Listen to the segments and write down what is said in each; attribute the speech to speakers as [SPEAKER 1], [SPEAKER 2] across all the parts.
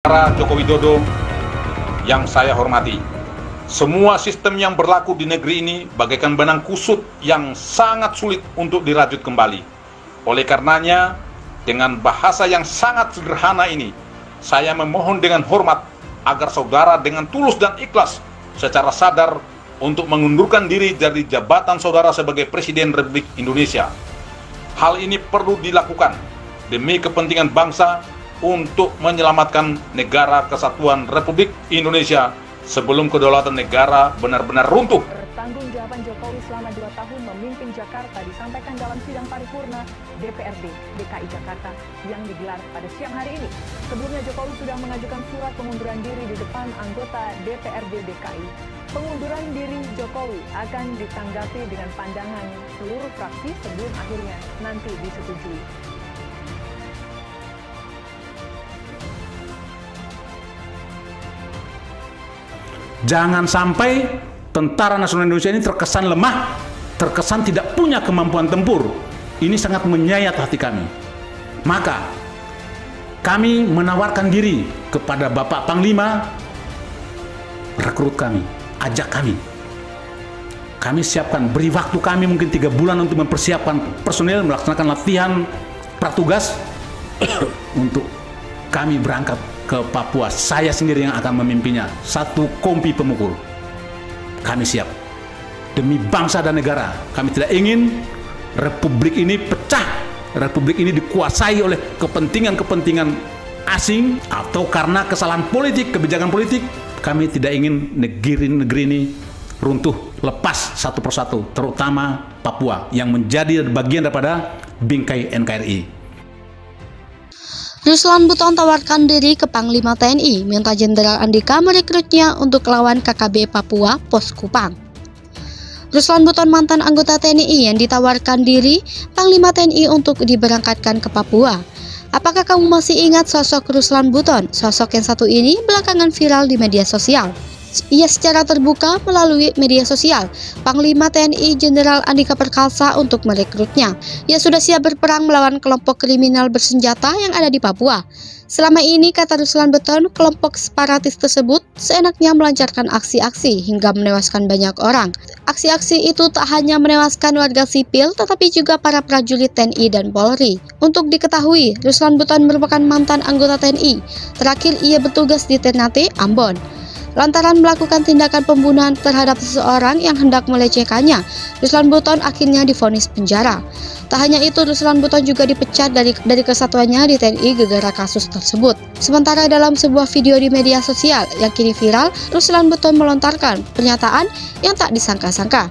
[SPEAKER 1] Para Joko Widodo yang saya hormati, semua sistem yang berlaku di negeri ini bagaikan benang kusut yang sangat sulit untuk dirajut kembali. Oleh karenanya, dengan bahasa yang sangat sederhana ini, saya memohon dengan hormat agar saudara dengan tulus dan ikhlas secara sadar untuk mengundurkan diri dari jabatan saudara sebagai Presiden Republik Indonesia. Hal ini perlu dilakukan demi kepentingan bangsa untuk menyelamatkan negara kesatuan Republik Indonesia sebelum kedaulatan negara benar-benar runtuh.
[SPEAKER 2] Pertanggungjawaban Jokowi selama 2 tahun memimpin Jakarta disampaikan dalam sidang paripurna DPRD DKI Jakarta yang digelar pada siang hari ini. Sebelumnya Jokowi sudah mengajukan surat pengunduran diri di depan anggota DPRD DKI. Pengunduran diri Jokowi akan ditanggapi dengan pandangan seluruh fraksi sebelum akhirnya nanti disetujui.
[SPEAKER 3] Jangan sampai Tentara Nasional Indonesia ini terkesan lemah, terkesan tidak punya kemampuan tempur. Ini sangat menyayat hati kami. Maka kami menawarkan diri kepada Bapak Panglima, rekrut kami, ajak kami. Kami siapkan, beri waktu kami mungkin 3 bulan untuk mempersiapkan personil, melaksanakan latihan pratugas untuk kami berangkat ke Papua. Saya sendiri yang akan memimpinnya. 1 kompi pemukul. Kami siap. Demi bangsa dan negara. Kami tidak ingin Republik ini pecah. Republik ini dikuasai oleh kepentingan-kepentingan asing atau karena kesalahan politik, kebijakan politik. Kami tidak ingin negeri ini runtuh, lepas satu persatu, terutama Papua yang menjadi bagian daripada bingkai NKRI.
[SPEAKER 4] Ruslan Buton tawarkan diri ke Panglima TNI, minta Jenderal Andika merekrutnya untuk lawan KKB Papua Pos Kupang. Ruslan Buton mantan anggota TNI yang ditawarkan diri Panglima TNI untuk diberangkatkan ke Papua. Apakah kamu masih ingat sosok Ruslan Buton? Sosok yang satu ini belakangan viral di media sosial. Ia secara terbuka melalui media sosial Panglima TNI Jenderal Andika Perkasa untuk merekrutnya. Ia sudah siap berperang melawan kelompok kriminal bersenjata yang ada di Papua. Selama ini, kata Ruslan Buton, kelompok separatis tersebut seenaknya melancarkan aksi-aksi hingga menewaskan banyak orang. Aksi-aksi itu tak hanya menewaskan warga sipil, tetapi juga para prajurit TNI dan Polri. Untuk diketahui, Ruslan Buton merupakan mantan anggota TNI. Terakhir ia bertugas di Ternate, Ambon. Lantaran melakukan tindakan pembunuhan terhadap seseorang yang hendak melecehkannya, Ruslan Buton akhirnya divonis penjara. Tak hanya itu, Ruslan Buton juga dipecat dari kesatuannya di TNI gara-gara kasus tersebut. Sementara dalam sebuah video di media sosial yang kini viral, Ruslan Buton melontarkan pernyataan yang tak disangka-sangka.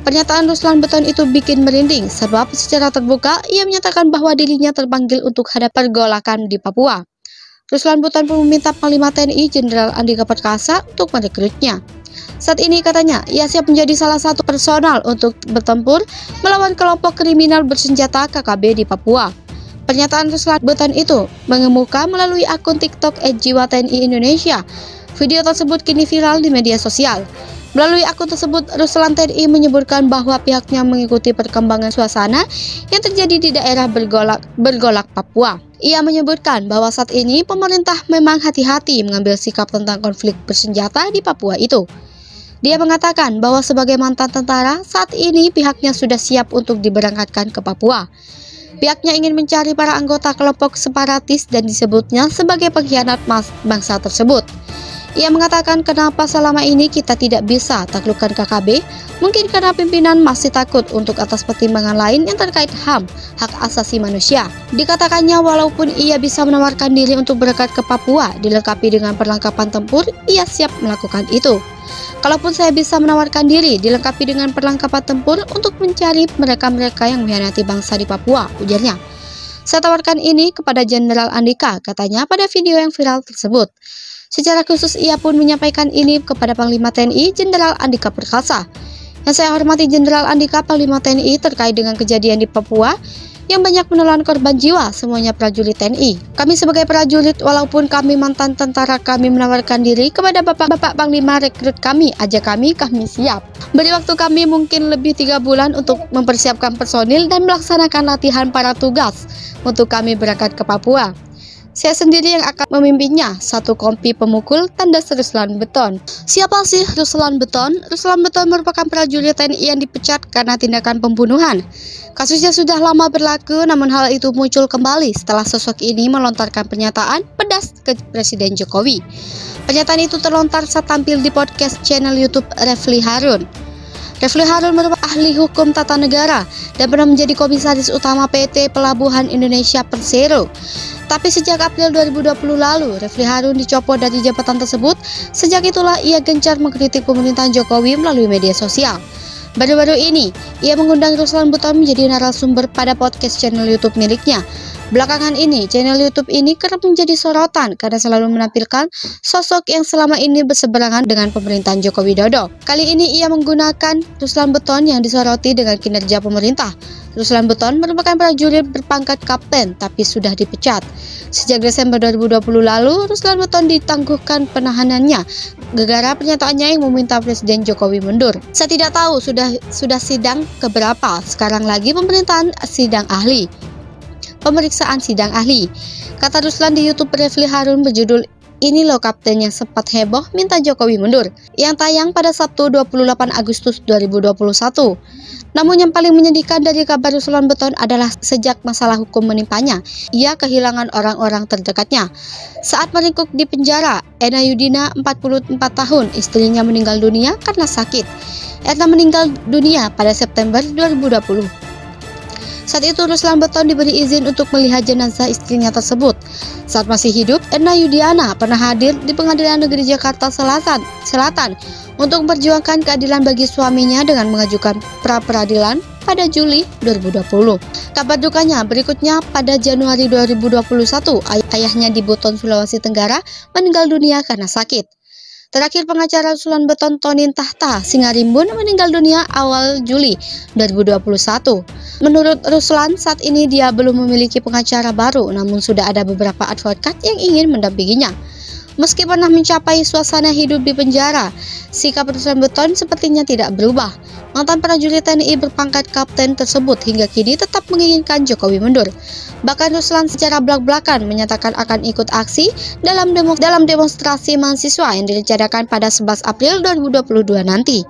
[SPEAKER 4] Pernyataan Ruslan Buton itu bikin merinding sebab secara terbuka ia menyatakan bahwa dirinya terpanggil untuk hadap pergolakan di Papua. Ruslan Buton pun meminta Panglima TNI Jenderal Andika Perkasa untuk merekrutnya. Saat ini katanya, ia siap menjadi salah satu personal untuk bertempur melawan kelompok kriminal bersenjata KKB di Papua. Pernyataan Ruslan Buton itu mengemuka melalui akun TikTok @jiwa_TNI_Indonesia. Video tersebut kini viral di media sosial. Melalui akun tersebut, Ruslan TNI menyebutkan bahwa pihaknya mengikuti perkembangan suasana yang terjadi di daerah bergolak Papua. Ia menyebutkan bahwa saat ini pemerintah memang hati-hati mengambil sikap tentang konflik bersenjata di Papua itu. Dia mengatakan bahwa sebagai mantan tentara, saat ini pihaknya sudah siap untuk diberangkatkan ke Papua. Pihaknya ingin mencari para anggota kelompok separatis dan disebutnya sebagai pengkhianat bangsa tersebut. Ia mengatakan kenapa selama ini kita tidak bisa taklukkan KKB, mungkin karena pimpinan masih takut untuk atas pertimbangan lain yang terkait HAM, hak asasi manusia. Dikatakannya walaupun ia bisa menawarkan diri untuk berangkat ke Papua dilengkapi dengan perlengkapan tempur, ia siap melakukan itu. Kalaupun saya bisa menawarkan diri dilengkapi dengan perlengkapan tempur untuk mencari mereka-mereka yang mengkhianati bangsa di Papua, ujarnya. Saya tawarkan ini kepada Jenderal Andika, katanya pada video yang viral tersebut. Secara khusus ia pun menyampaikan ini kepada Panglima TNI Jenderal Andika Perkasa. Yang saya hormati Jenderal Andika, Panglima TNI, terkait dengan kejadian di Papua yang banyak menelan korban jiwa, semuanya prajurit TNI. Kami sebagai prajurit, walaupun kami mantan tentara, kami menawarkan diri kepada Bapak Panglima rekrut kami, ajak kami siap. Beri waktu kami mungkin lebih 3 bulan untuk mempersiapkan personil dan melaksanakan latihan para tugas untuk kami berangkat ke Papua. Saya sendiri yang akan memimpinnya. Satu kompi pemukul, tandas Ruslan Beton. Siapa sih Ruslan Beton? Ruslan Beton merupakan prajurit TNI yang dipecat karena tindakan pembunuhan. Kasusnya sudah lama berlaku, namun hal itu muncul kembali setelah sosok ini melontarkan pernyataan pedas ke Presiden Jokowi. Pernyataan itu terlontar saat tampil di podcast channel YouTube Refli Harun. Refli Harun merupakan ahli hukum tata negara dan pernah menjadi komisaris utama PT Pelabuhan Indonesia Persero. Tapi sejak April 2020 lalu, Refli Harun dicopot dari jabatan tersebut. Sejak itulah ia gencar mengkritik pemerintahan Jokowi melalui media sosial. Baru-baru ini, ia mengundang Ruslan Beton menjadi narasumber pada podcast channel YouTube miliknya. Belakangan ini, channel YouTube ini kerap menjadi sorotan karena selalu menampilkan sosok yang selama ini berseberangan dengan pemerintahan Joko Widodo. Kali ini ia menggunakan Ruslan Beton yang disoroti dengan kinerja pemerintah. Ruslan Beton merupakan prajurit berpangkat kapten tapi sudah dipecat. Sejak Desember 2020 lalu, Ruslan Beton ditangguhkan penahanannya gara-gara pernyataannya yang meminta Presiden Jokowi mundur. Saya tidak tahu sudah sidang keberapa, sekarang lagi pemerintahan sidang ahli. Pemeriksaan sidang ahli. Kata Ruslan di YouTube Refli Harun berjudul "Ini loh kapten yang sempat heboh minta Jokowi mundur", yang tayang pada Sabtu 28 Agustus 2021. Namun yang paling menyedihkan dari kabar Ruslan Beton adalah sejak masalah hukum menimpanya, ia kehilangan orang-orang terdekatnya. Saat meringkuk di penjara, Ena Yudina 44 tahun, istrinya meninggal dunia karena sakit. Ena meninggal dunia pada September 2020. Saat itu Ruslan Beton diberi izin untuk melihat jenazah istrinya tersebut. Saat masih hidup, Ena Yudiana pernah hadir di Pengadilan Negeri Jakarta Selatan untuk memperjuangkan keadilan bagi suaminya dengan mengajukan pra-peradilan pada Juli 2020. Kabar dukanya berikutnya pada Januari 2021, ayahnya di Buton, Sulawesi Tenggara meninggal dunia karena sakit. Terakhir pengacara Ruslan Beton Tonin Tahta Singarimbun meninggal dunia awal Juli 2021. Menurut Ruslan, saat ini dia belum memiliki pengacara baru, namun sudah ada beberapa advokat yang ingin mendampinginya. Meski pernah mencapai suasana hidup di penjara, sikap Ruslan Beton sepertinya tidak berubah. Mantan prajurit TNI berpangkat kapten tersebut hingga kini tetap menginginkan Jokowi mundur. Bahkan Ruslan secara belak-belakan menyatakan akan ikut aksi dalam demonstrasi mahasiswa yang direncanakan pada 11 April 2022 nanti.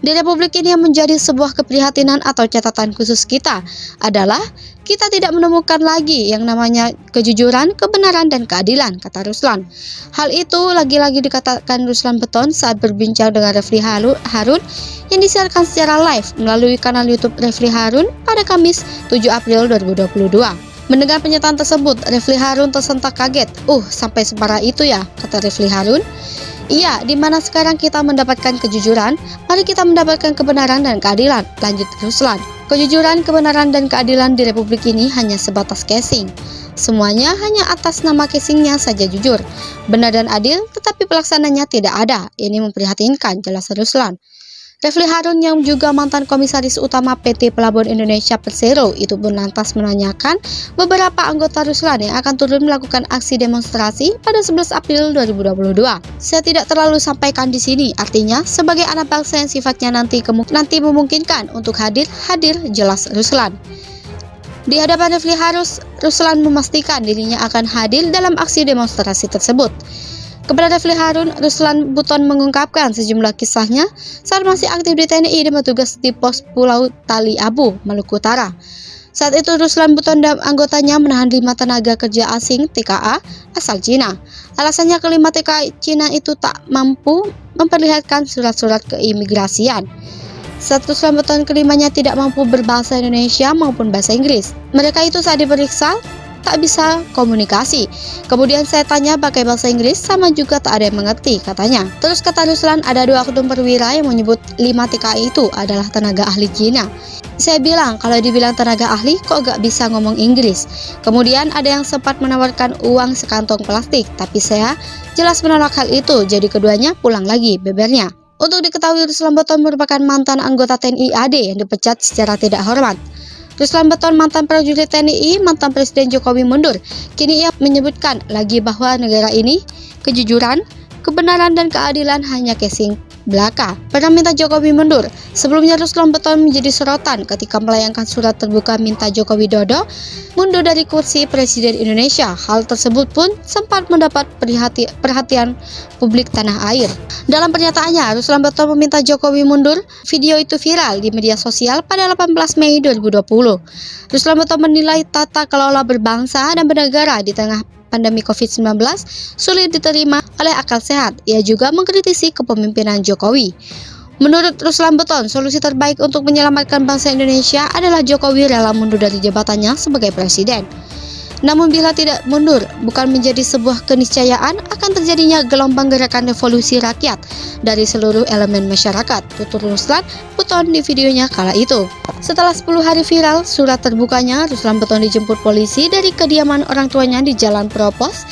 [SPEAKER 4] Di Republik ini yang menjadi sebuah keprihatinan atau catatan khusus kita adalah kita tidak menemukan lagi yang namanya kejujuran, kebenaran, dan keadilan, kata Ruslan. Hal itu lagi-lagi dikatakan Ruslan Beton saat berbincang dengan Refli Harun yang disiarkan secara live melalui kanal YouTube Refli Harun pada Kamis 7 April 2022. Mendengar pernyataan tersebut, Refli Harun tersentak kaget. Sampai separah itu ya, kata Refli Harun. Iya, di mana sekarang kita mendapatkan kejujuran, mari kita mendapatkan kebenaran dan keadilan, lanjut Ruslan. Kejujuran, kebenaran, dan keadilan di Republik ini hanya sebatas casing. Semuanya hanya atas nama casingnya saja jujur, benar dan adil, tetapi pelaksananya tidak ada. Ini memprihatinkan, jelas Ruslan. Refli Harun yang juga mantan komisaris utama PT Pelabuhan Indonesia Persero itu pun lantas menanyakan beberapa anggota Ruslan yang akan turun melakukan aksi demonstrasi pada 11 April 2022. Saya tidak terlalu sampaikan di sini, artinya sebagai anak bangsa yang sifatnya nanti memungkinkan untuk hadir, jelas Ruslan. Di hadapan Refli Harun, Ruslan memastikan dirinya akan hadir dalam aksi demonstrasi tersebut. Kepada Refli Harun, Ruslan Beton mengungkapkan sejumlah kisahnya saat masih aktif di TNI dan bertugas di pos Pulau Tali Abu, Maluku Utara. Saat itu Ruslan Beton dan anggotanya menahan 5 tenaga kerja asing TKA asal Cina. Alasannya kelima TKA Cina itu tak mampu memperlihatkan surat-surat keimigrasian. Saat Ruslan Beton kelimanya tidak mampu berbahasa Indonesia maupun bahasa Inggris. Mereka itu saat diperiksa tak bisa komunikasi. Kemudian saya tanya pakai bahasa Inggris, sama juga tak ada yang mengerti, katanya. Terus kata Ruslan, ada 2 oknum perwira yang menyebut 5 TKI itu adalah tenaga ahli Cina. Saya bilang, kalau dibilang tenaga ahli kok gak bisa ngomong Inggris. Kemudian ada yang sempat menawarkan uang sekantong plastik, tapi saya jelas menolak hal itu, jadi keduanya pulang lagi, bebernya. Untuk diketahui, Ruslan Beton merupakan mantan anggota TNI AD yang dipecat secara tidak hormat. Ruslan Beton mantan prajurit TNI, mantan Presiden Jokowi mundur. Kini ia menyebutkan lagi bahwa negara ini kejujuran, kebenaran, dan keadilan hanya casing belaka pernah minta Jokowi mundur. Sebelumnya Ruslan Buton menjadi sorotan ketika melayangkan surat terbuka minta Joko Widodo mundur dari kursi Presiden Indonesia. Hal tersebut pun sempat mendapat perhatian publik tanah air. Dalam pernyataannya, Ruslan Buton meminta Jokowi mundur. Video itu viral di media sosial pada 18 Mei 2020. Ruslan Buton menilai tata kelola berbangsa dan bernegara di tengah pandemi COVID-19 sulit diterima oleh akal sehat. Ia juga mengkritisi kepemimpinan Jokowi. Menurut Ruslan Buton, solusi terbaik untuk menyelamatkan bangsa Indonesia adalah Jokowi rela mundur dari jabatannya sebagai presiden. Namun bila tidak mundur, bukan menjadi sebuah keniscayaan akan terjadinya gelombang gerakan revolusi rakyat dari seluruh elemen masyarakat, tutur Ruslan Buton di videonya kala itu. Setelah 10 hari viral, surat terbukanya Ruslan Buton dijemput polisi dari kediaman orang tuanya di Jalan Propos,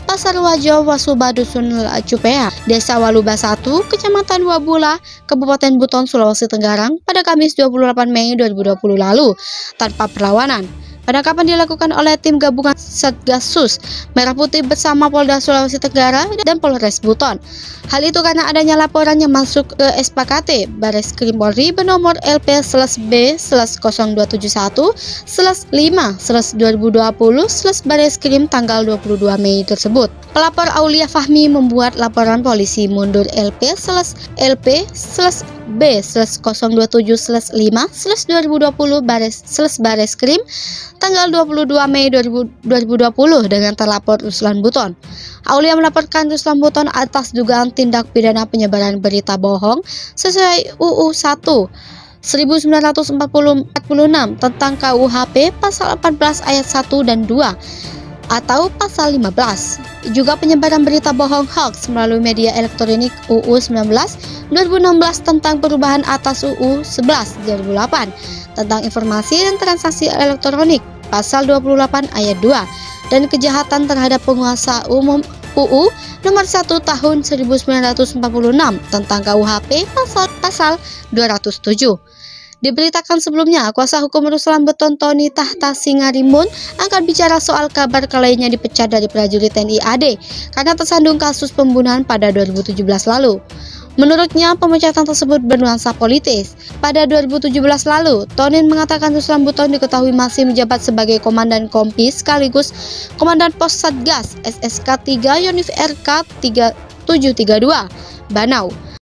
[SPEAKER 4] Pasar Wajo, Wasuba, Dusun Cupea, Desa Waluba 1, Kecamatan Wabula, Kabupaten Buton, Sulawesi Tenggara pada Kamis 28 Mei 2020 lalu, tanpa perlawanan. Penangkapan dilakukan oleh tim gabungan Satgasus Merah Putih bersama Polda Sulawesi Tenggara dan Polres Buton. Hal itu karena adanya laporan yang masuk ke SPKT Bareskrim Polri bernomor LP/B/0271/5/2020/Bareskrim tanggal 22 Mei tersebut. Pelapor Aulia Fahmi membuat laporan polisi mundur LP/B/027/5/2020 tanggal 22 Mei 2020 dengan terlapor Ruslan Buton. Aulia melaporkan Ruslan Buton atas dugaan tindak pidana penyebaran berita bohong sesuai UU 1946 tentang KUHP pasal 14 ayat 1 dan 2 atau pasal 15. Juga penyebaran berita bohong hoax melalui media elektronik UU 19/2016 tentang perubahan atas UU 11/2008 tentang informasi dan transaksi elektronik pasal 28 ayat 2 dan kejahatan terhadap penguasa umum UU nomor 1 tahun 1946 tentang KUHP pasal 207. Diberitakan sebelumnya, kuasa hukum Ruslan Buton Tony Tahta Singarimbun angkat bicara soal kabar kliennya dipecat dari prajurit TNI AD karena tersandung kasus pembunuhan pada 2017 lalu. Menurutnya, pemecatan tersebut bernuansa politis. Pada 2017 lalu, Tonin mengatakan Ruslan Buton diketahui masih menjabat sebagai Komandan Kompi sekaligus Komandan Pos Satgas SSK 3 Yonif RK 3732 Banau.